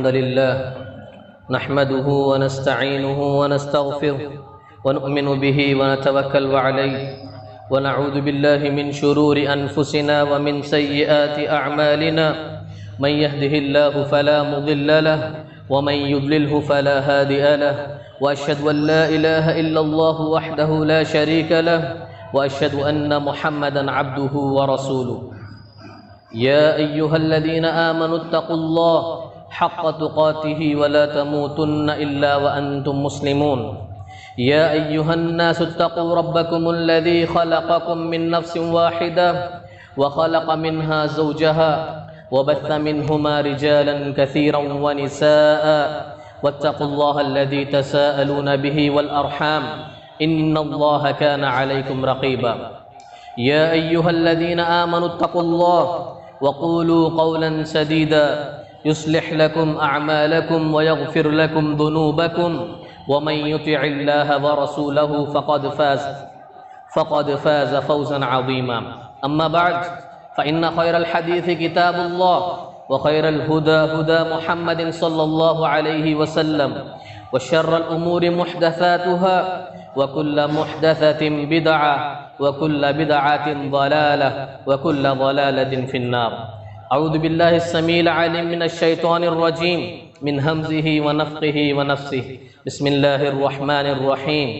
الحمد لله نحمده ونستعينه ونستغفره ونؤمن به ونتوكل عليه ونعوذ بالله من شرور أنفسنا ومن سيئات أعمالنا من يهده الله فلا مضل له ومن يضلله فلا هادي له وأشهد أن لا إله إلا الله وحده لا شريك له وأشهد أن محمدا عبده ورسوله يا أيها الذين آمنوا اتقوا الله حق تقاته ولا تموتن إلا وأنتم مسلمون يا أيها الناس اتقوا ربكم الذي خلقكم من نفس واحدة وخلق منها زوجها وبث منهما رجالا كثيرا ونساء واتقوا الله الذي تساءلون به والأرحام إن الله كان عليكم رقيبا يا أيها الذين آمنوا اتقوا الله وقولوا قولا سديدا يصلح لكم أعمالكم ويغفر لكم ذنوبكم ومن يطع الله ورسوله فقد فاز فوزا عظيما أما بعد فإن خير الحديث كتاب الله وخير الهدى هدى محمد صلى الله عليه وسلم وشر الأمور محدثاتها وكل محدثة بدعة وكل بدعة ضلالة وكل ضلالة في النار. أعوذ بالله السميع العليم من الشيطان الرجيم من همزه ونفخه ونفسه. بسم الله الرحمن الرحيم.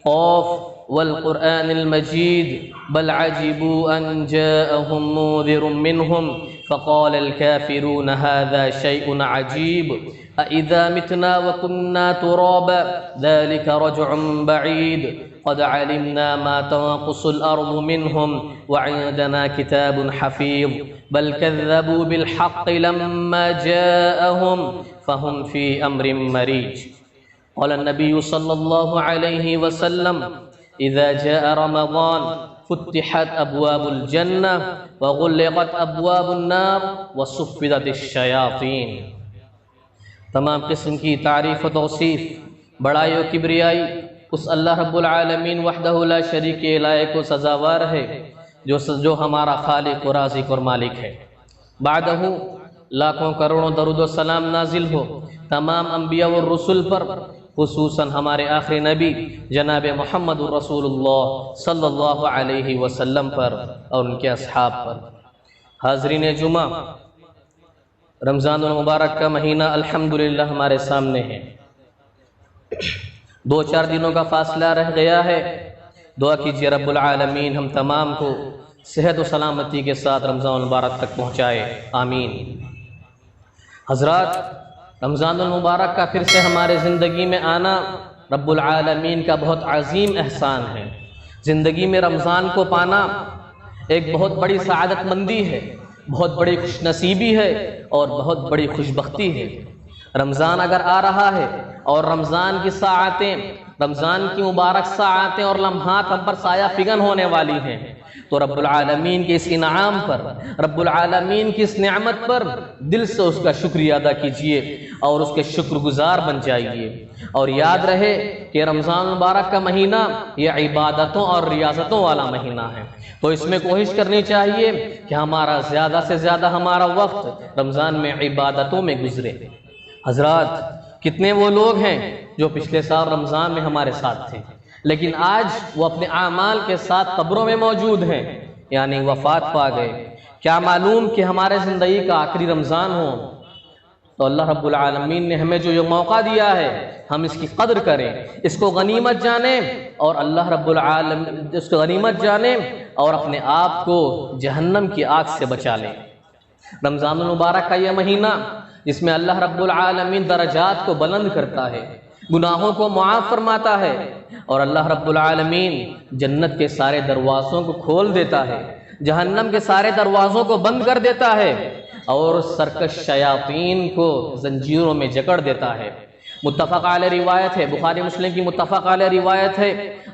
قاف والقرآن المجيد بل عجبوا أن جاءهم منذر منهم فقال الكافرون هذا شيء عجيب أإذا متنا وكنا ترابا ذلك رجع بعيد قد علمنا ما تنقص الأرض منهم وعندنا كتاب حفيظ بل كذبوا بالحق لما جاءهم فهم في أمر مريج. قال النبي صلى الله عليه وسلم إذا جاء رمضان فتحت أبواب الجنة وغلقت أبواب النار وصفدت الشياطين. تمام قسم کی تعریف و توصیف، بڑائی و کبریائی اس اللہ رب العالمین وحدہ لا شریک کے لائق و سزاوار ہے جو ہمارا خالق و رازق اور مالک ہے. بعدہ لاکھوں کروڑوں درود و سلام نازل ہو تمام انبیاء و رسول پر، خصوصاً ہمارے آخری نبی جناب محمد رسول اللہ صلی اللہ علیہ وسلم پر اور ان کے اصحاب پر. حاضرین جمعہ، رمضان المبارک کا مہینہ الحمدللہ ہمارے سامنے ہے. 2-4 دنوں کا فاصلہ رہ گیا ہے. دعا کیجیے رب العالمین ہم تمام کو صحت و سلامتی کے ساتھ رمضان المبارک تک پہنچائے، آمین. حضرات، رمضان المبارک کا پھر سے ہمارے زندگی میں آنا رب العالمین کا بہت عظیم احسان ہے. زندگی میں رمضان کو پانا ایک بہت بڑی سعادت مندی ہے، بہت بڑی خوش نصیبی ہے اور بہت بڑی خوش بختی ہے. رمضان اگر آ رہا ہے اور رمضان کی ساعتیں، رمضان کی مبارک ساعتیں اور لمحات ہم پر سایہ فگن ہونے والی ہیں، تو رب العالمین کے اس انعام پر، رب العالمین کی اس نعمت پر دل سے اس کا شکریہ ادا کیجئے اور اس کے شکر گزار بن جائیے. اور یاد رہے کہ رمضان مبارک کا مہینہ یہ عبادتوں اور ریاضتوں والا مہینہ ہے، تو اس میں کوشش کرنی چاہیے کہ ہمارا زیادہ سے زیادہ ہمارا وقت رمضان میں عبادتوں میں گزرے. حضرات، کتنے وہ لوگ ہیں جو پچھلے سال رمضان میں ہمارے ساتھ تھے لیکن آج وہ اپنے اعمال کے ساتھ قبروں میں موجود ہیں، یعنی وفات پا گئے. کیا معلوم کہ ہمارے زندگی کا آخری رمضان ہو. تو اللہ رب العالمین نے ہمیں جو یہ موقع دیا ہے ہم اس کی قدر کریں، اس کو غنیمت جانیں اور اللہ رب العالمین اس کو غنیمت جانیں اور اپنے آپ کو جہنم کی آگ سے بچا لیں. رمضان المبارک کا یہ مہینہ جس میں اللہ رب العالمین درجات کو بلند کرتا ہے، گناہوں کو معاف فرماتا ہے اور اللہ رب العالمین جنت کے سارے دروازوں کو کھول دیتا ہے، جہنم کے سارے دروازوں کو بند کر دیتا ہے اور سرکش شیاطین کو زنجیروں میں جکڑ دیتا ہے. متفق علیہ روایت ہے، بخاری مسلم کی متفق علیہ روایت ہے.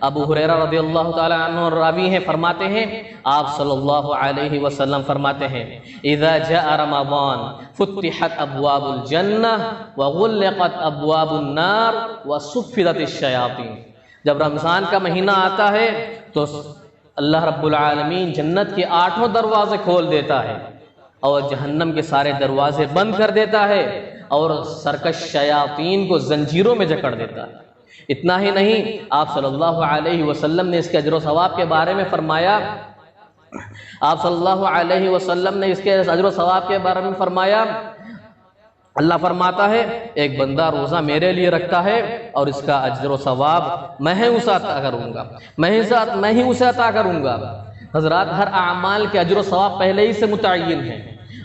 ابو ہریرہ رضی اللہ تعالی عنہ راوی ہیں، فرماتے ہیں آپ صلی اللہ علیہ وسلم فرماتے ہیں اذا جاء رمضان فتحت ابواب الجنہ وغلقت ابواب النار وصفدت الشیاطین. جب رمضان کا مہینہ آتا ہے تو اللہ رب العالمین جنت کے 8 دروازے کھول دیتا ہے اور جہنم کے سارے دروازے بند کر دیتا ہے اور سرکش شیاطین کو زنجیروں میں جکڑ دیتا ہے۔ اتنا ہی نہیں، آپ صلی اللہ علیہ وسلم نے اس کے اجر و ثواب کے بارے میں فرمایا، آپ صلی اللہ علیہ وسلم نے اس کے اجر و ثواب کے بارے میں فرمایا، اللہ فرماتا ہے ایک بندہ روزہ میرے لیے رکھتا ہے اور اس کا اجر و ثواب میں ہی اسے عطا کروں گا، میں ہی اسے عطا کروں گا۔ حضرات، ہر اعمال کے اجر و ثواب پہلے ہی سے متعین ہیں۔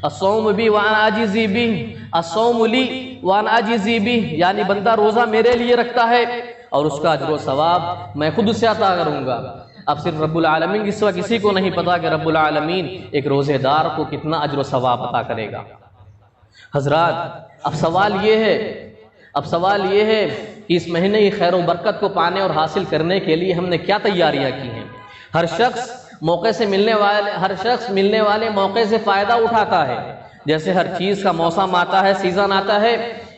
الصوم بی وانا اجزی بہ، الصوم لی وانا اجزی بہ، یعنی بندہ روزہ میرے لیے رکھتا ہے اور اس کا اجر و ثواب میں خود اسے عطا کروں گا۔ اب صرف رب العالمین کی سوا کسی کو نہیں پتا کہ رب العالمین ایک روزے دار کو کتنا اجر و ثواب عطا کرے گا۔ حضرات، اب سوال یہ ہے کہ اس مہینے کی خیر و برکت کو پانے اور حاصل کرنے کے لیے ہم نے کیا تیاریاں کی ہیں۔ ہر شخص ملنے والے موقع سے فائدہ اٹھاتا ہے۔ جیسے ہر چیز کا موسم آتا ہے، سیزن آتا ہے،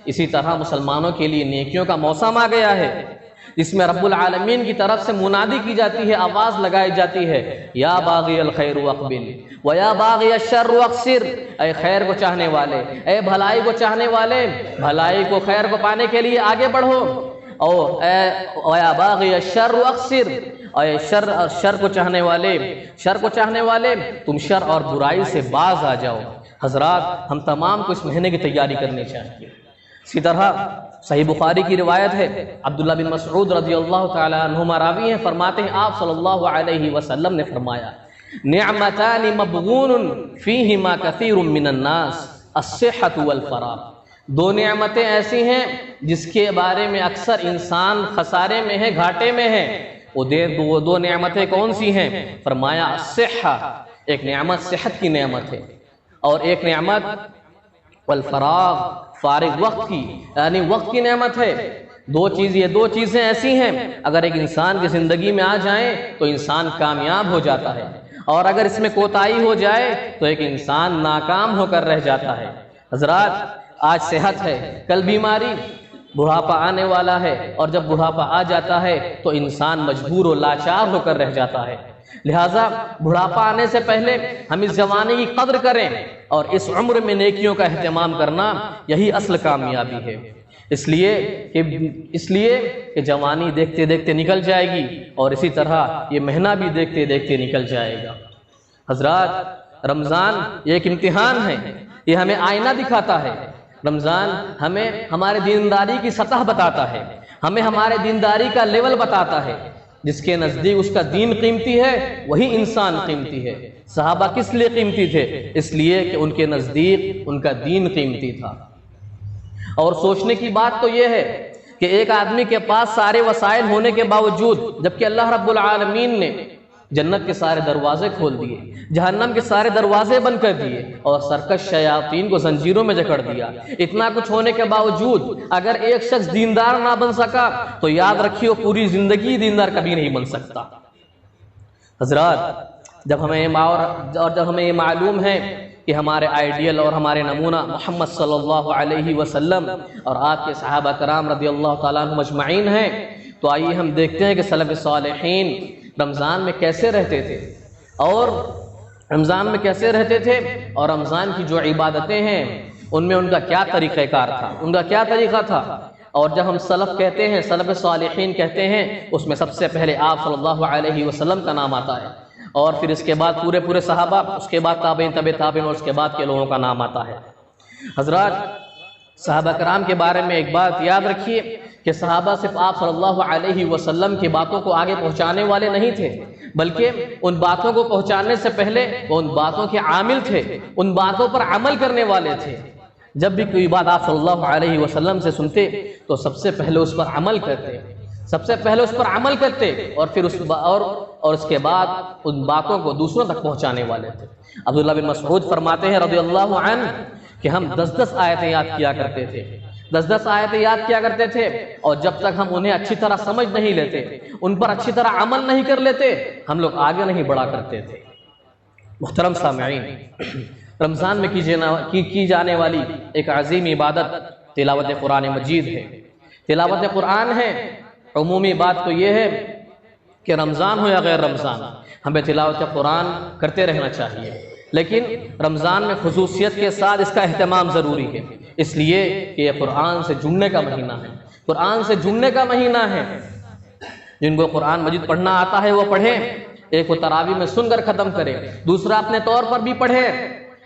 اسی طرح مسلمانوں کے لیے نیکیوں کا موسم آ گیا ہے، جس میں رب العالمین کی طرف سے منادی کی جاتی ہے، آواز لگائی جاتی ہے، یا باغی الخیر واقبل ویا باغی الشر واقصر، اے خیر کو چاہنے والے، اے بھلائی کو چاہنے والے، بھلائی کو، خیر کو پانے کے لیے آگے بڑھو، اور اے ویا باغی الشر واقصر، اے شر کو چاہنے والے تم شر اور برائی سے باز آ جاؤ۔ حضرات، ہم تمام کو اس مہینے کی تیاری کرنی چاہیے۔ اسی طرح صحیح بخاری کی روایت ہے، عبداللہ بن مسعود رضی اللہ تعالی عنہما راوی ہیں، فرماتے ہیں آپ صلی اللہ علیہ وسلم نے فرمایا، نعمتان مبغون فیہما کثیر من الناس، الصحۃ والفراغ۔ دو نعمتیں ایسی ہیں جس کے بارے میں اکثر انسان خسارے میں ہے، گھاٹے میں ہے۔ وہ دو نعمتیں کون سی ہیں؟ فرمایا الصحہ، ایک نعمت صحت کی نعمت ہے، اور ایک نعمت والفراغ، فارغ وقت کی، یعنی وقت کی نعمت ہے۔ یہ دو چیزیں ایسی ہیں اگر ایک انسان کی زندگی میں آ جائیں تو انسان کامیاب ہو جاتا ہے، اور اگر اس میں کوتاہی ہو جائے تو ایک انسان ناکام ہو کر رہ جاتا ہے۔ حضرات، آج صحت ہے، کل بیماری، بڑھاپا آنے والا ہے، اور جب بڑھاپا آ جاتا ہے تو انسان مجبور و لاچار ہو کر رہ جاتا ہے۔ لہٰذا بڑھاپا آنے سے پہلے ہم اس جوانی کی قدر کریں، اور اس عمر میں نیکیوں کا اہتمام کرنا یہی اصل کامیابی ہے۔ اس لیے کہ جوانی دیکھتے دیکھتے نکل جائے گی، اور اسی طرح یہ مہینہ بھی دیکھتے دیکھتے نکل جائے گا۔ حضرات، رمضان ایک امتحان ہے، یہ ہمیں آئینہ دکھاتا ہے۔ رمضان ہمیں ہمارے دینداری کی سطح بتاتا ہے، ہمیں ہمارے دینداری کا لیول بتاتا ہے۔ جس کے نزدیک اس کا دین قیمتی ہے وہی انسان قیمتی ہے۔ صحابہ کس لیے قیمتی تھے؟ اس لیے کہ ان کے نزدیک ان کا دین قیمتی تھا۔ اور سوچنے کی بات تو یہ ہے کہ ایک آدمی کے پاس سارے وسائل ہونے کے باوجود، جبکہ اللہ رب العالمین نے جنت کے سارے دروازے کھول دیے، جہنم کے سارے دروازے بند کر دیے، اور سرکش شیاطین کو زنجیروں میں جکڑ دیا، اتنا کچھ ہونے کے باوجود اگر ایک شخص دیندار نہ بن سکا تو یاد رکھیے پوری زندگی دیندار کبھی نہیں بن سکتا۔ حضرات، جب ہمیں یہ معلوم ہے کہ ہمارے آئیڈیل اور ہمارے نمونہ محمد صلی اللہ علیہ وسلم اور آپ کے صحابہ کرام رضی اللہ تعالیٰ عنہم اجمعین ہیں، تو آئیے ہم دیکھتے ہیں کہ سلف صالحین رمضان میں کیسے رہتے تھے، اور رمضان کی جو عبادتیں ہیں ان میں ان کا کیا طریقہ کار تھا، ان کا کیا طریقہ تھا۔ اور جب ہم سلف کہتے ہیں، سلف صالحین کہتے ہیں، اس میں سب سے پہلے آپ صلی اللہ علیہ وسلم کا نام آتا ہے، اور پھر اس کے بعد پورے صحابہ، اس کے بعد تابعین، تابعین، اور اس کے بعد کے لوگوں کا نام آتا ہے۔ حضرات، صحابہ کرام کے بارے میں ایک بات یاد رکھیے کہ صحابہ صرف آپ صلی اللہ علیہ وسلم کی باتوں کو آگے پہنچانے والے نہیں تھے، بلکہ ان باتوں کو پہنچانے سے پہلے وہ ان باتوں کے عامل تھے، ان باتوں پر عمل کرنے والے تھے۔ جب بھی کوئی بات آپ صلی اللہ علیہ وسلم سے سنتے تو سب سے پہلے اس پر عمل کرتے، اور پھر اس کے بعد ان باتوں کو دوسروں تک پہنچانے والے تھے۔ عبداللہ بن مسعود فرماتے ہیں رضی اللہ عنہ کہ ہم 10 آیتیں یاد کیا کرتے تھے، 10 آیتیں یاد کیا کرتے تھے، اور جب تک ہم انہیں اچھی طرح سمجھ نہیں لیتے، ان پر اچھی طرح عمل نہیں کر لیتے، ہم لوگ آگے نہیں بڑھا کرتے تھے۔ محترم سامعین، رمضان میں کی جانے والی ایک عظیم عبادت تلاوت قرآن مجید ہے۔ تلاوت قرآن ہے، عمومی بات تو یہ ہے کہ رمضان ہو یا غیر رمضان ہمیں تلاوت قرآن کرتے رہنا چاہیے، لیکن رمضان میں خصوصیت کے ساتھ اس کا اہتمام ضروری ہے، اس لیے کہ یہ قرآن سے جڑنے کا مہینہ ہے، قرآن سے جڑنے کا مہینہ ہے۔ جن کو قرآن مجید پڑھنا آتا ہے وہ پڑھے، ایک وہ تراویح میں سن کر ختم کرے، دوسرا اپنے طور پر بھی پڑھے،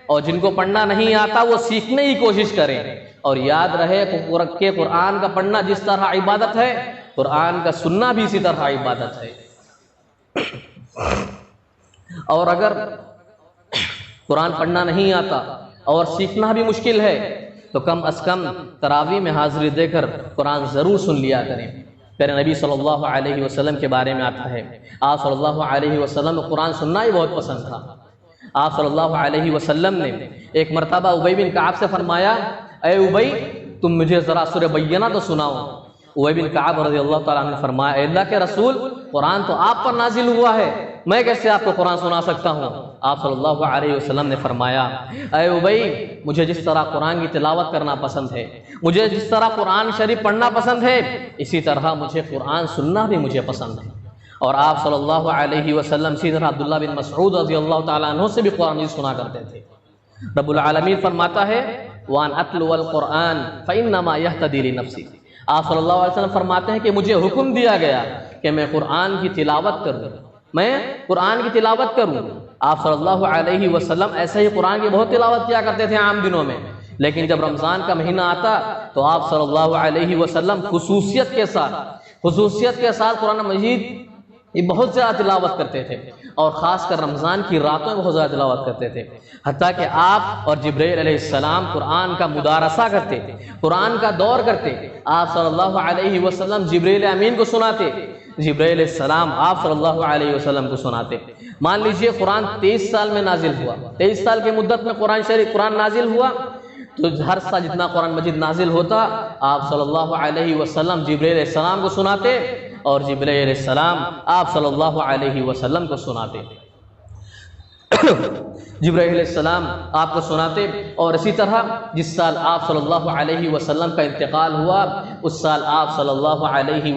اور جن کو پڑھنا نہیں آتا وہ سیکھنے کی کوشش کریں۔ اور یاد رہے کہ قرآن کا پڑھنا جس طرح عبادت ہے، قرآن کا سننا بھی اسی طرح عبادت ہے۔ اور اگر قرآن پڑھنا نہیں آتا اور سیکھنا بھی مشکل ہے تو کم از کم تراویح میں حاضری دے کر قرآن ضرور سن لیا کریں۔ پیارے نبی صلی اللہ علیہ وسلم کے بارے میں آتا ہے، آپ صلی اللہ علیہ وسلم کو قرآن سننا ہی بہت پسند تھا۔ آپ صلی اللہ علیہ وسلم نے ایک مرتبہ ابی بن کعب سے فرمایا، اے ابی تم مجھے ذرا سورہ بینہ تو سناؤ۔ ابی بن کعب رضی اللہ تعالیٰ عنہ نے فرمایا، اے اللہ کے رسول، قرآن تو آپ پر نازل ہوا ہے، میں کیسے آپ کو قرآن سنا سکتا ہوں؟ آپ صلی اللہ علیہ وسلم نے فرمایا، اے ابی مجھے جس طرح قرآن کی تلاوت کرنا پسند ہے، مجھے جس طرح قرآن شریف پڑھنا پسند ہے، اسی طرح مجھے قرآن سننا بھی مجھے پسند ہے۔ اور آپ صلی اللہ علیہ وسلم اسی طرح عبداللہ بن مسعود رضی اللہ تعالیٰ عنہ سے بھی قرآن سنا کرتے تھے۔ رب العالمین فرماتا ہے، وَأَنْ أَتْلُوَ الْقُرْآنَ فَإِنَّمَا يَهْتَدِي لِنَفْسِهِ۔ آپ صلی اللہ علیہ وسلم فرماتے ہیں کہ مجھے حکم دیا گیا کہ میں قرآن کی تلاوت کروں، میں قرآن کی تلاوت کروں۔ آپ صلی اللہ علیہ وسلم ایسے ہی قرآن کی بہت تلاوت کیا کرتے تھے عام دنوں میں، لیکن جب رمضان کا مہینہ آتا تو آپ صلی اللہ علیہ وسلم خصوصیت کے ساتھ قرآن مجید یہ بہت زیادہ تلاوت کرتے تھے، اور خاص کر رمضان کی راتوں میں بہت زیادہ تلاوت کرتے تھے، حتیٰ کہ آپ اور جبرائیل علیہ السلام قرآن کا مدارسہ کرتے، قرآن کا دور کرتے۔ آپ صلی اللہ علیہ وسلم جبرائیل امین کو سناتے، جبرائیل علیہ السلام آپ صلی اللہ علیہ وسلم کو سناتے۔ مان لیجئے قرآن 23 سال میں نازل ہوا، 23 سال کی مدت میں قرآن نازل ہوا، تو ہر سال جتنا قرآن مجید نازل ہوتا آپ صلی اللہ علیہ وسلم جبرائیل علیہ السلام کو سناتے، اور جبرائیل علیہ السلام آپ صلی اللہ علیہ وسلم کو سناتے۔ جبرائیل علیہ السلام آپ کو سناتے، اور اسی طرح جس سال آپ صلی اللہ علیہ وسلم کا انتقال ہوا، اس سال آپ صلی اللہ علیہ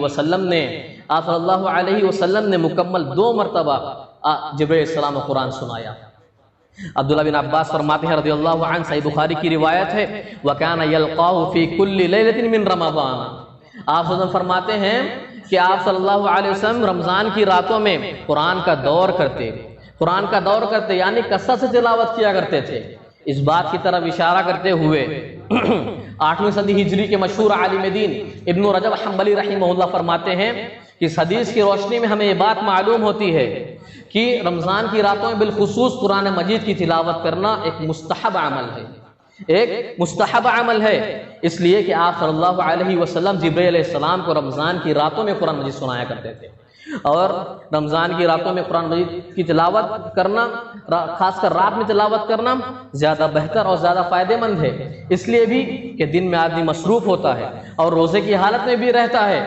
وسلم نے مکمل 2 مرتبہ جبرائیل علیہ السلام کو قرآن سنایا۔ عبداللہ بن عباس فرماتے ہیں رضی اللہ عنہ، صحیح بخاری کی روایت ہے، وَكَانَ يَلْقَاهُ فِي كُلِّ لَيْلَةٍ مِّن رَمَضَانَ۔ آپ صلی اللہ علیہ وسلم فرماتے ہیں کہ آپ صلی اللہ علیہ وسلم رمضان کی راتوں میں قرآن کا دور کرتے، یعنی کثرت سے تلاوت کیا کرتے تھے۔ اس بات کی طرف اشارہ کرتے ہوئے 8ویں صدی ہجری کے مشہور عالم دین ابن رجب حنبلی رحمہ اللہ فرماتے ہیں کہ اس حدیث کی روشنی میں ہمیں یہ بات معلوم ہوتی ہے کہ رمضان کی راتوں میں بالخصوص قرآن مجید کی تلاوت کرنا ایک مستحب عمل ہے، اس لیے کہ آپ صلی اللہ علیہ وسلم جبرائیل علیہ السلام کو رمضان کی راتوں میں قرآن مجید سنایا کرتے تھے، اور رمضان کی راتوں میں قرآن مجید کی تلاوت کرنا، خاص کر رات میں تلاوت کرنا زیادہ بہتر اور زیادہ فائدہ مند ہے، اس لیے بھی کہ دن میں آدمی مصروف ہوتا ہے اور روزے کی حالت میں بھی رہتا ہے،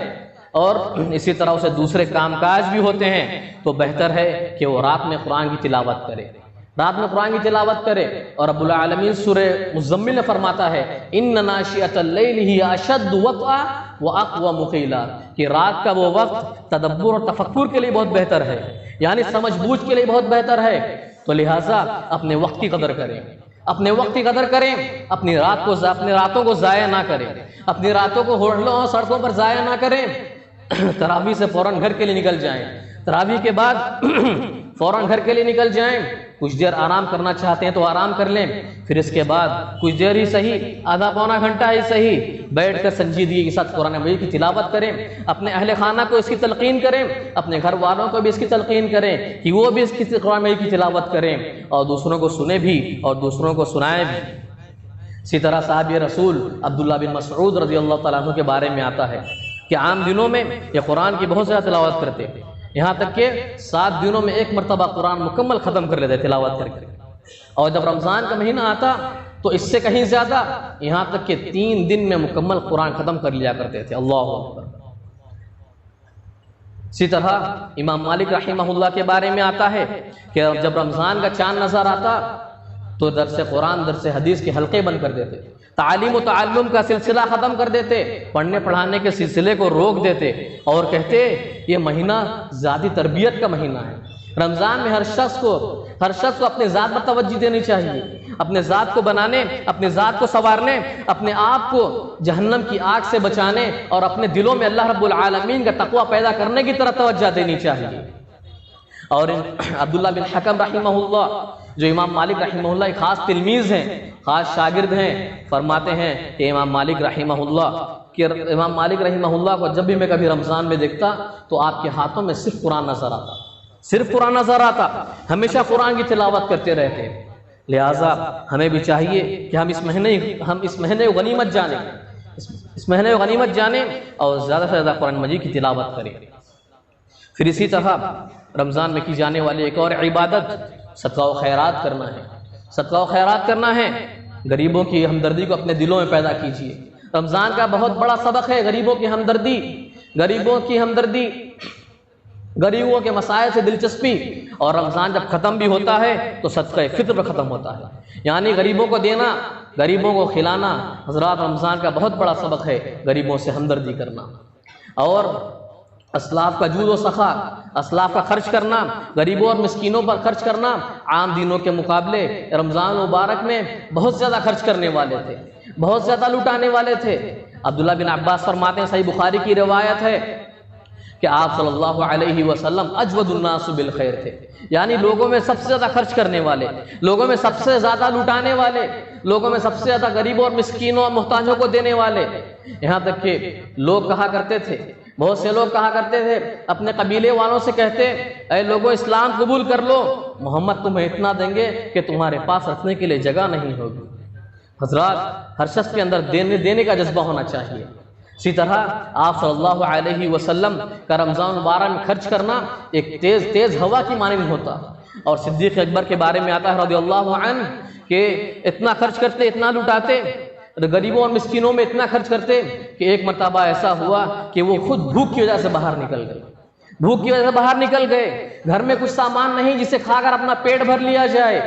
اور اسی طرح اسے دوسرے کام کاج بھی ہوتے ہیں، تو بہتر ہے کہ وہ رات میں قرآن کی تلاوت کرے۔ اور رب العالمین سورہ مزمل میں فرماتا ہے، ان ناشئۃ اللیل ہی اشد وطئا واقوم قیلا، کہ رات کا وہ وقت تدبر اور تفکر کے لیے بہت بہتر ہے، یعنی سمجھ بوجھ کے لیے بہت بہتر ہے، تو لہٰذا اپنے وقت کی قدر کریں، اپنی راتوں کو ضائع نہ کریں، اپنی راتوں کو ہوٹلوں اور سڑکوں پر ضائع نہ کریں۔ تراویح سے فوراً گھر کے لیے نکل جائیں، تراویح کے بعد فوراً گھر کے لیے نکل جائیں، کچھ دیر آرام کرنا چاہتے ہیں تو آرام کر لیں، پھر اس کے بعد کچھ دیر ہی صحیح، آدھا پونا گھنٹہ ہی صحیح بیٹھ کر سنجیدگی کے ساتھ قرآن مجید کی تلاوت کریں، اپنے اہل خانہ کو اس کی تلقین کریں، اپنے گھر والوں کو بھی اس کی تلقین کریں کہ وہ بھی اس کی قرآن مجید کی تلاوت کریں، اور دوسروں کو سنیں بھی اور دوسروں کو سنائیں بھی۔ اسی طرح صحابی رسول عبداللہ بن مسعود رضی اللہ تعالیٰ عنہ کے بارے میں آتا ہے کہ عام دنوں میں یہ قرآن کی بہت زیادہ تلاوت کرتے، یہاں تک کہ 7 دنوں میں 1 مرتبہ قرآن مکمل ختم کر لیتے تلاوت کر کے، اور جب رمضان کا مہینہ آتا تو اس سے کہیں زیادہ، یہاں تک کہ 3 دن میں مکمل قرآن ختم کر لیا کرتے تھے۔ اللہ اکبر۔ اسی طرح امام مالک رحمہ اللہ کے بارے میں آتا ہے کہ جب رمضان کا چاند نظر آتا تو درس قرآن، درس حدیث کے حلقے بند کر دیتے، تعلیم و تعلم کا سلسلہ ختم کر دیتے، پڑھنے پڑھانے کے سلسلے کو روک دیتے، اور کہتے یہ مہینہ ذاتی تربیت کا مہینہ ہے، رمضان میں ہر شخص کو اپنے ذات پر توجہ دینی چاہیے، اپنے ذات کو بنانے، اپنے ذات کو سنوارنے، اپنے آپ کو جہنم کی آگ سے بچانے اور اپنے دلوں میں اللہ رب العالمین کا تقوی پیدا کرنے کی طرف توجہ دینی چاہیے۔ اور عبداللہ بن حکم رحمہ اللہ جو امام مالک رحمہ اللہ ایک خاص تلمیذ ہیں، خاص شاگرد ہیں، فرماتے ہیں کہ امام مالک رحمہ اللہ کو جب بھی میں کبھی رمضان میں دیکھتا تو آپ کے ہاتھوں میں صرف قرآن نظر آتا، ہمیشہ قرآن کی تلاوت کرتے رہتے۔ لہٰذا ہمیں بھی چاہیے کہ ہم اس مہینے کو غنیمت جانیں اور زیادہ سے زیادہ قرآن مجید کی تلاوت کریں۔ پھر اسی طرح رمضان میں کی جانے والی ایک اور عبادت صدقہ و خیرات کرنا ہے۔ صدقہ و خیرات کرنا ہے، غریبوں کی ہمدردی کو اپنے دلوں میں پیدا کیجیے۔ رمضان کا بہت بڑا سبق ہے غریبوں کی ہمدردی، غریبوں کے مسائل سے دلچسپی۔ اور رمضان جب ختم بھی ہوتا ہے تو صدقہ فطر پر ختم ہوتا ہے، یعنی غریبوں کو دینا، غریبوں کو کھلانا۔ حضرات رمضان کا بہت بڑا سبق ہے غریبوں سے ہمدردی کرنا اور اسلاف کا جود و سخا، اسلاف کا خرچ کرنا، غریبوں اور مسکینوں پر خرچ کرنا۔ عام دنوں کے مقابلے رمضان مبارک میں بہت زیادہ خرچ کرنے والے تھے، بہت زیادہ لٹانے والے تھے۔ عبداللہ بن عباس فرماتے ہیں، صحیح بخاری کی روایت ہے کہ آپ صلی اللہ علیہ وسلم اجود الناس بالخیر تھے، یعنی لوگوں میں سب سے زیادہ خرچ کرنے والے، لوگوں میں سب سے زیادہ لٹانے والے، لوگوں میں سب سے زیادہ غریبوں اور مسکینوں اور محتاجوں کو دینے والے۔ یہاں تک کہ لوگ کہا کرتے تھے، بہت سے لوگ کہا کرتے تھے، اپنے قبیلے والوں سے کہتے، اے لوگوں اسلام قبول کر لو، محمد تمہیں اتنا دیں گے کہ تمہارے پاس رکھنے کے لیے جگہ نہیں ہوگی۔ حضرات ہر شخص کے اندر دینے کا جذبہ ہونا چاہیے۔ اسی طرح آپ صلی اللہ علیہ وسلم کا رمضان مبارک میں خرچ کرنا ایک تیز ہوا کی مانند ہوتا، اور صدیق اکبر کے بارے میں آتا ہے رضی اللہ عنہ کہ اتنا خرچ کرتے، اتنا لٹاتے، غریبوں اور مسکینوں میں اتنا خرچ کرتے کہ ایک مرتبہ ایسا ہوا کہ وہ خود بھوک کی وجہ سے باہر نکل گئے، گھر میں کچھ سامان نہیں جسے کھا کر اپنا پیٹ بھر لیا جائے،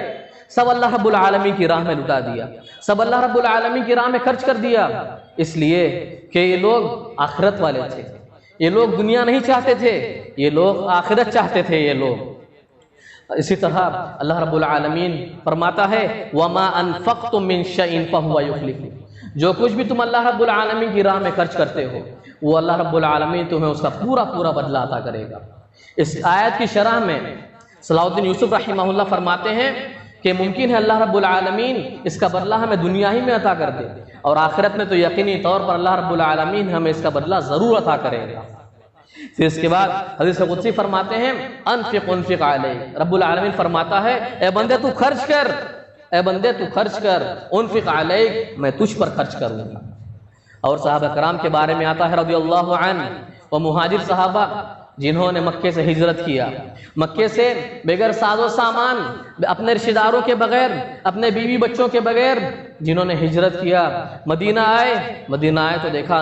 سب اللہ رب العالمین کی راہ میں لٹا دیا، سب اللہ رب العالمین کی راہ میں خرچ کر دیا، اس لیے کہ یہ لوگ آخرت والے تھے، یہ لوگ دنیا نہیں چاہتے تھے، یہ لوگ آخرت چاہتے تھے یہ لوگ۔ اسی طرح اللہ رب العالمین فرماتا ہے وَمَا أَنفَقْتُم مِّن شَيْءٍ فَهُوَ يُخْلِفُهُ، جو کچھ بھی تم اللہ رب العالمین کی راہ میں خرچ کرتے ہو وہ اللہ رب العالمین تمہیں اس کا پورا بدلہ عطا کرے گا۔ اس آیت کی شرح میں صلاح الدین یوسف رحمہ اللہ فرماتے ہیں کہ ممکن ہے اللہ رب العالمین اس کا بدلہ ہمیں دنیا ہی میں عطا کر دے، اور آخرت میں تو یقینی طور پر اللہ رب العالمین ہمیں اس کا بدلہ ضرور عطا کرے گا۔ پھر اس کے بعد حدیث قدسی فرماتے ہیں انفق علیک، رب العالمین فرماتا ہے اے بندے تو خرچ کر، انفق علیک، میں تجھ پر خرچ کروں گا۔ اور صحابہ کرام کے بارے میں آتا ہے رضی اللہ عنہ، وہ مہاجر صحابہ جنہوں نے مکے سے ہجرت کیا، مکے سے بغیر ساز و سامان، اپنے رشتہ داروں کے بغیر، اپنے بیوی بچوں کے بغیر جنہوں نے ہجرت کیا، مدینہ آئے تو دیکھا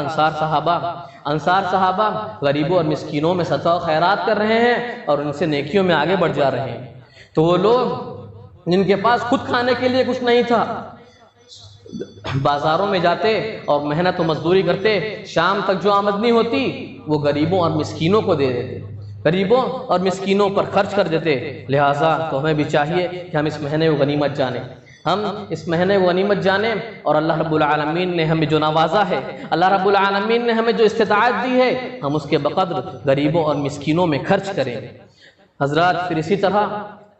انصار صحابہ غریبوں اور مسکینوں میں صدقہ و خیرات کر رہے ہیں اور ان سے نیکیوں میں آگے بڑھ جا رہے ہیں۔ تو وہ لوگ جن کے پاس خود کھانے کے لیے کچھ نہیں تھا، بازاروں میں جاتے اور محنت و مزدوری کرتے، شام تک جو آمدنی ہوتی وہ غریبوں اور مسکینوں کو دے دیتے، غریبوں اور مسکینوں پر خرچ کر دیتے۔ لہٰذا تو ہمیں بھی چاہیے کہ ہم اس مہینے کو غنیمت جانیں، اور اللہ رب العالمین نے ہمیں جو نوازا ہے، اللہ رب العالمین نے ہمیں جو استطاعت دی ہے، ہم اس کے بقدر غریبوں اور مسکینوں میں خرچ کریں۔ حضرات پھر اسی طرح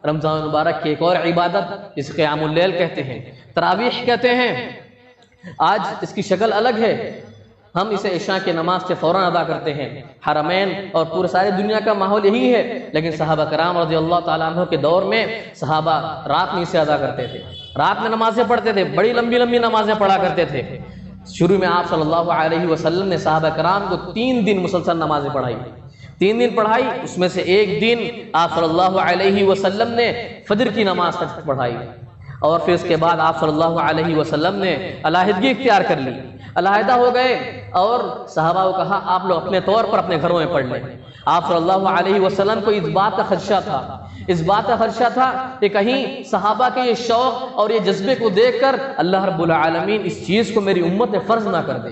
رمضان مبارک کی ایک اور عبادت جسے قیام اللیل کہتے ہیں، تراویح کہتے ہیں، آج اس کی شکل الگ ہے، ہم اسے عشاء کی نماز سے فوراً ادا کرتے ہیں۔ حرمین اور پورے ساری دنیا کا ماحول یہی ہے، لیکن صحابہ کرام رضی اللہ تعالیٰ عنہ کے دور میں صحابہ رات میں اسے ادا کرتے تھے، رات میں نمازیں پڑھتے تھے، بڑی لمبی نمازیں پڑھا کرتے تھے۔ شروع میں آپ صلی اللہ علیہ وسلم نے صحابہ کرام کو 3 دن مسلسل نمازیں پڑھائی، 3 دن پڑھائی، اس میں سے ایک دن آپ صلی اللہ علیہ وسلم نے فجر کی نماز پڑھائی، اور پھر اس کے بعد آپ صلی اللہ علیہ وسلم نے علیحدگی اختیار کر لی، علیحدہ ہو گئے، اور صحابہ کو کہا آپ لوگ اپنے طور پر اپنے گھروں میں پڑھ لیں۔ آپ صلی اللہ علیہ وسلم کو اس بات کا خدشہ تھا کہ کہیں صحابہ کے یہ شوق اور یہ جذبے کو دیکھ کر اللہ رب العالمین اس چیز کو میری امت میں فرض نہ کر دے،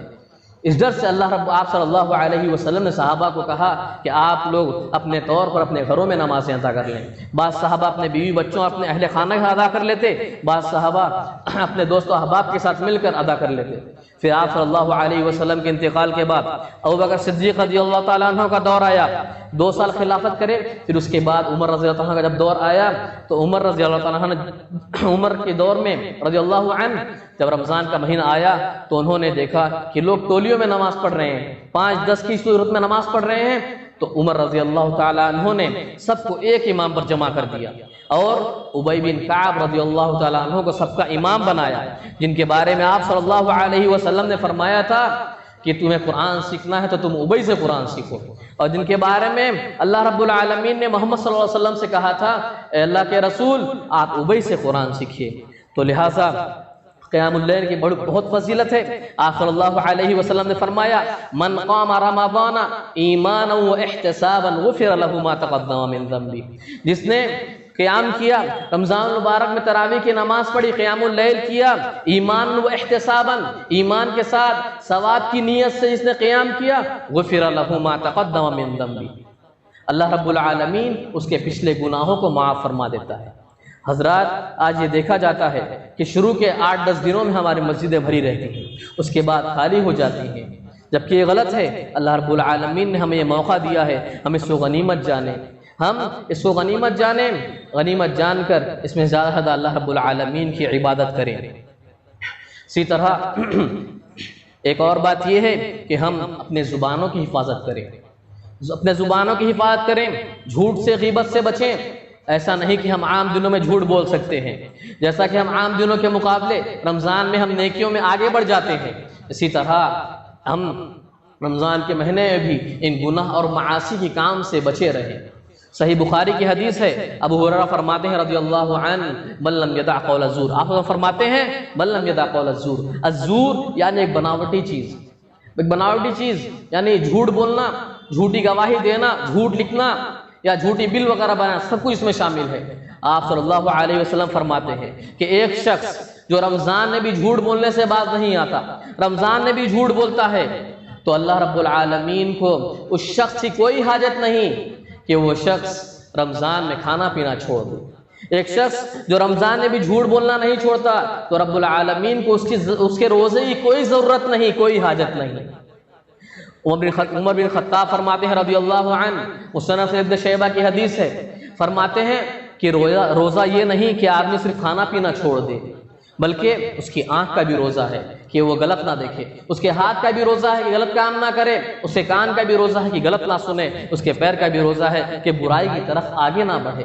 اس ڈر سے آپ صلی اللہ علیہ وسلم نے صحابہ کو کہا کہ آپ لوگ اپنے طور پر اپنے گھروں میں نمازیں ادا کر لیں۔ بعض صحابہ اپنے بیوی بچوں اپنے اہل خانہ کا ادا کر لیتے، بعض صحابہ اپنے دوست و احباب کے ساتھ مل کر ادا کر لیتے۔ پھر آپ صلی اللہ علیہ وسلم کے انتقال کے بعد ابوبکر صدیق رضی اللہ تعالیٰ عنہ کا دور آیا، 2 سال خلافت کرے۔ پھر اس کے بعد عمر رضی اللہ عنہ کا جب دور آیا تو عمر رضی اللہ تعالیٰ عنہ عمر کے دور میں رضی اللہ عنہ جب رمضان کا مہینہ آیا تو انہوں نے دیکھا کہ لوگ ٹولیوں میں نماز پڑھ رہے ہیں، 5-10 کی صورت میں نماز پڑھ رہے ہیں، تو عمر رضی اللہ تعالیٰ عنہ نے سب کو ایک امام پر جمع کر دیا اور ابی بن کعب رضی اللہ تعالیٰ عنہ کو سب کا امام بنایا، جن کے بارے میں آپ صلی اللہ علیہ وسلم نے فرمایا تھا کہ تمہیں قرآن سیکھنا ہے تو تم ابی سے قرآن سیکھو، اور جن کے بارے میں اللہ رب العالمین نے محمد صلی اللہ علیہ وسلم سے کہا تھا اے اللہ کے رسول آپ ابی سے قرآن سیکھیے۔ تو لہٰذا قیام اللیل کی بہت فضیلت ہے۔ آپ صلی اللہ علیہ وسلم نے فرمایا من قام رمضان ایمانا و احتسابا غفر له ما تقدم من ذنبه، جس نے قیام کیا، رمضان المبارک میں تراویح کی نماز پڑھی، قیام اللیل کیا، ایمان و احتسابا، ایمان کے ساتھ ثواب کی نیت سے جس نے قیام کیا، غفر له ما تقدم من ذنبه، اللہ رب العالمین اس کے پچھلے گناہوں کو معاف فرما دیتا ہے۔ حضرات آج یہ دیکھا جاتا ہے کہ شروع کے 8-10 دنوں میں ہماری مسجدیں بھری رہتی ہیں، اس کے بعد خالی ہو جاتی ہیں، جبکہ یہ غلط ہے۔ اللہ رب العالمین نے ہمیں یہ موقع دیا ہے، ہم اس کو غنیمت جانیں، ہم اس کو غنیمت جانیں، غنیمت جان کر اس میں زیادہ زیادہ اللہ رب العالمین کی عبادت کریں۔ اسی طرح ایک اور بات یہ ہے کہ ہم اپنے زبانوں کی حفاظت کریں، اپنے زبانوں کی حفاظت کریں، جھوٹ سے غیبت سے بچیں۔ ایسا نہیں کہ ہم عام دنوں میں جھوٹ بول سکتے ہیں، جیسا کہ ہم عام دنوں کے مقابلے رمضان میں ہم نیکیوں میں آگے بڑھ جاتے ہیں، اسی طرح ہم رمضان کے مہینے میں بھی ان گناہ اور معاصی کی کام سے بچے رہیں۔ صحیح بخاری کی حدیث ہے، ابو ہریرہ فرماتے ہیں رضی اللہ عنہ من لم یدع قول الزور، آپ فرماتے ہیں من لم یدع قول الزور، الزور یعنی ایک بناوٹی چیز، ایک بناوٹی چیز یعنی جھوٹ بولنا، جھوٹی گواہی دینا، جھوٹ لکھنا یا جھوٹی بل وغیرہ بنانا، سب کچھ اس میں شامل ہے۔ آپ صلی اللہ علیہ وسلم فرماتے ہیں کہ ایک شخص جو رمضان میں بھی جھوٹ بولنے سے باز نہیں آتا، رمضان میں بھی جھوٹ بولتا ہے، تو اللہ رب العالمین کو اس شخص کی کوئی حاجت نہیں کہ وہ شخص رمضان میں کھانا پینا چھوڑ دے۔ ایک شخص جو رمضان میں بھی جھوٹ بولنا نہیں چھوڑتا تو رب العالمین کو اس کے روزے کی کوئی ضرورت نہیں، کوئی حاجت نہیں۔ عمر بن خطاب فرماتے ہیں رضی اللہ عنہ، مصنف ابن شیبہ کی حدیث ہے، فرماتے ہیں کہ روزہ یہ نہیں کہ آدمی صرف کھانا پینا چھوڑ دے، بلکہ اس کی آنکھ کا بھی روزہ ہے کہ وہ غلط نہ دیکھے، اس کے ہاتھ کا بھی روزہ ہے کہ غلط کام نہ کرے، اس کے کان کا بھی روزہ ہے کہ غلط نہ سنے، اس کے پیر کا بھی روزہ ہے کہ برائی کی طرف آگے نہ بڑھے۔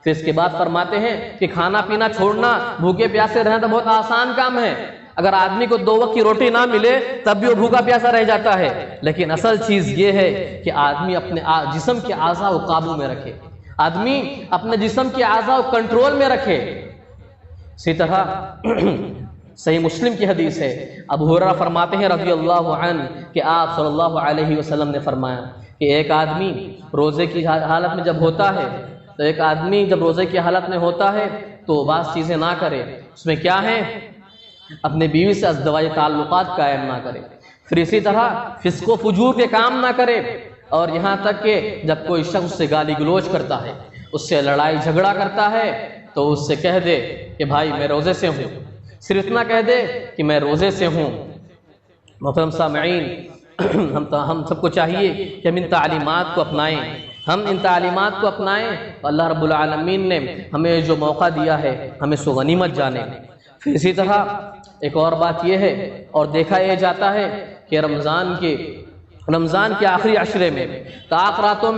پھر اس کے بعد فرماتے ہیں کہ کھانا پینا چھوڑنا، بھوکے پیاسے رہنا تو بہت آسان کام ہے، اگر آدمی کو 2 وقت کی روٹی نہ ملے تب بھی وہ بھوکا پیاسا رہ جاتا ہے، لیکن اصل چیز یہ ہے کہ آدمی اپنے جسم کے اعضاء کو قابو میں رکھے، آدمی اپنے جسم کے اعضاء کو کنٹرول میں رکھے۔ اسی طرح صحیح مسلم کی حدیث ہے، ابو ہریرہ فرماتے ہیں رضی اللہ عنہ کہ آپ صلی اللہ علیہ وسلم نے فرمایا کہ ایک آدمی روزے کی حالت میں جب ہوتا ہے تو ایک آدمی جب روزے کی حالت میں ہوتا ہے تو بعض چیزیں نہ کرے، اس میں کیا ہے؟ اپنے بیوی سے ازدواجی تعلقات قائم نہ کرے، پھر اسی طرح فسق و فجور کے کام نہ کرے، اور یہاں تک کہ جب کوئی شخص سے گالی گلوچ کرتا ہے، اس سے لڑائی جھگڑا کرتا ہے تو اس سے کہہ دے کہ بھائی میں روزے سے ہوں، صرف اتنا کہہ دے کہ میں روزے سے ہوں۔ محترم سامعین، ہم سب کو چاہیے کہ ہم ان تعلیمات کو اپنائیں، ہم ان تعلیمات کو اپنائیں، اللہ رب العالمین نے ہمیں جو موقع دیا ہے ہم اس کو غنیمت جانیں۔ پھر اسی طرح ایک اور بات یہ ہے، اور دیکھا یہ جاتا ہے کہ رمضان کے آخری عشرے میں طاق راتوں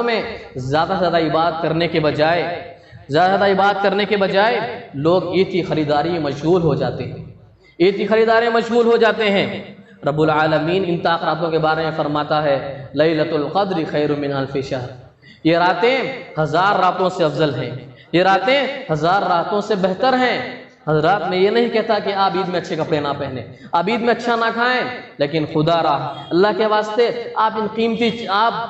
میں زیادہ سے زیادہ عبادت کرنے کے بجائے لوگ عید کی خریداری میں مشغول ہو جاتے ہیں، رب العالمین ان طاق راتوں کے بارے میں فرماتا ہے لیلۃ القدر خیر من الف شہر، یہ راتیں 1000 راتوں سے افضل ہیں، یہ راتیں 1000 راتوں سے بہتر ہیں۔ حضرات میں یہ نہیں کہتا کہ آپ عید میں اچھے کپڑے نہ پہنیں، آپ عید میں اچھا نہ کھائیں، لیکن خدا راہ اللہ کے واسطے آپ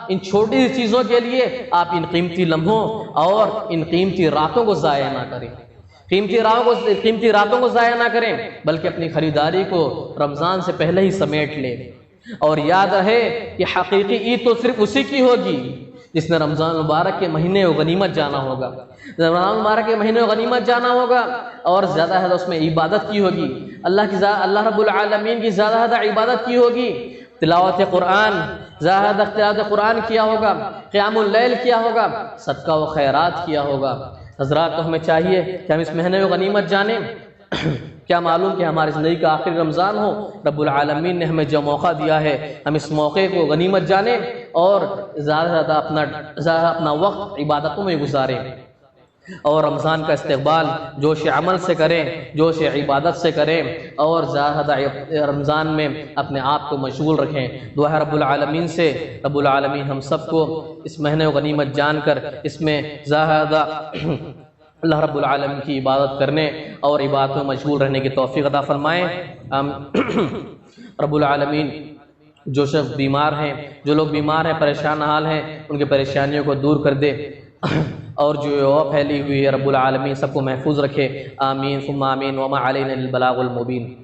ان چھوٹی سی چیزوں کے لیے آپ ان قیمتی لمحوں اور ان قیمتی راتوں کو ضائع نہ کریں، قیمتی راتوں کو ضائع نہ کریں، بلکہ اپنی خریداری کو رمضان سے پہلے ہی سمیٹ لیں۔ اور یاد رہے کہ حقیقی عید تو صرف اسی کی ہوگی جس نے رمضان المبارک کے مہینے و غنیمت جانا ہوگا، رمضان المبارک کے مہینے و غنیمت جانا ہوگا، اور زیادہ ہے اس میں عبادت کی ہوگی، اللہ رب العالمین کی زیادہ عبادت کی ہوگی، تلاوت قرآن، زیادہ تلاوت قرآن کیا ہوگا، قیام اللیل کیا ہوگا، صدقہ و خیرات کیا ہوگا۔ حضرات، تو ہمیں چاہیے کہ ہم اس مہینے و غنیمت جانیں۔ کیا معلوم کہ ہماری زندگی کا آخری رمضان ہو، رب العالمین نے ہمیں جو موقع دیا ہے ہم اس موقع کو غنیمت جانیں اور زیادہ اپنا وقت عبادتوں میں گزاریں، اور رمضان کا استقبال جوش عمل سے کریں، جوش عبادت سے کریں، اور زیادہ رمضان میں اپنے آپ کو مشغول رکھیں۔ دعا ہے رب العالمین سے، رب العالمین ہم سب کو اس مہینے غنیمت جان کر اس میں زیادہ اللہ رب العالمین کی عبادت کرنے اور عبادتوں میں مشغول رہنے کی توفیق عطا فرمائیں۔ رب العالمین جو شخص بیمار ہیں، جو لوگ بیمار ہیں، پریشان حال ہیں، ان کی پریشانیوں کو دور کر دے، اور جو وبا پھیلی ہوئی ہے رب العالمین سب کو محفوظ رکھے۔ آمین ثم آمین، وما علینا البلاغ المبین۔